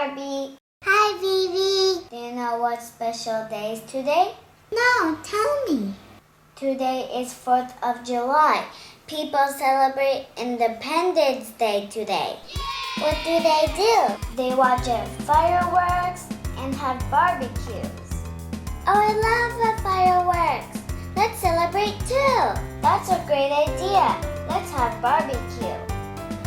Barbie. Hi, Vivi. Do you know what special day is today? No, tell me. Today is 4th of July. People celebrate Independence Day today. What do? They watch fireworks and have barbecues. Oh, I love the fireworks. Let's celebrate too. That's a great idea. Let's have barbecue.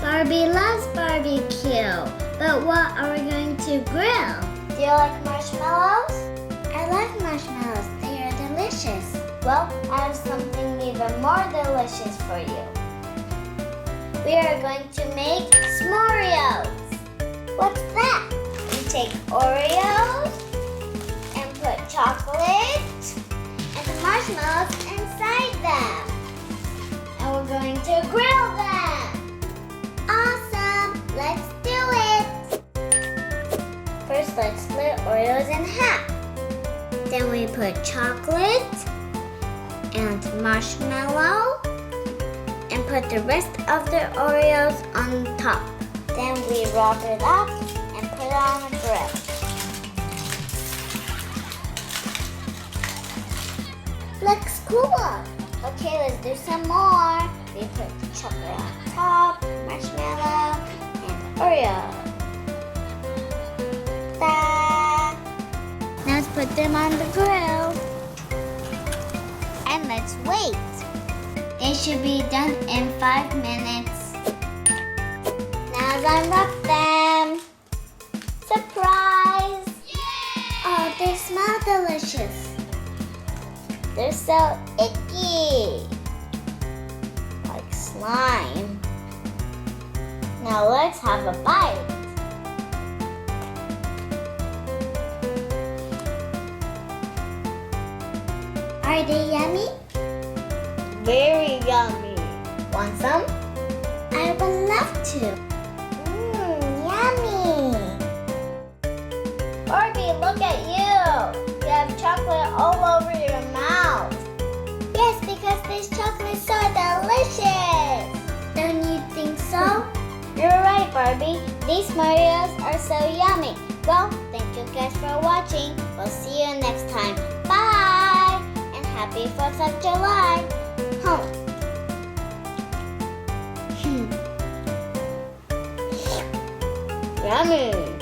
Barbie loves barbecue. But what are we going to grill? Do you like marshmallows? I love marshmallows. They are delicious. Well, I have something even more delicious for you. We are going to make Smoreos. What's that? We take Oreos and put chocolate and the marshmallows inside them. And we're going to grill them. Awesome. Let's do it. First, let's split Oreos in half. Then we put chocolate and marshmallow and put the rest of the Oreos on top. Then we wrap it up and put it on a grill. Looks cool. Okay, let's do some more. We put chocolate on top, marshmallow, and Oreo. Ta! Now let's put them on the grill. And let's wait. They should be done in 5 minutes. Now let's unwrap them. Surprise! Oh, they smell delicious. They're so icky. Like slime. Now let's have a bite. Are they yummy? Very yummy. Want some? I would love to. Yummy. Barbie, look at you. You have chocolate all over your mouth. Yes, because this chocolate is so delicious. Don't you think so? You're right, Barbie. These Moreos are so yummy. Well, thank you guys for watching. We'll see you next time. Bye! And happy 4th of July. Home. Yummy.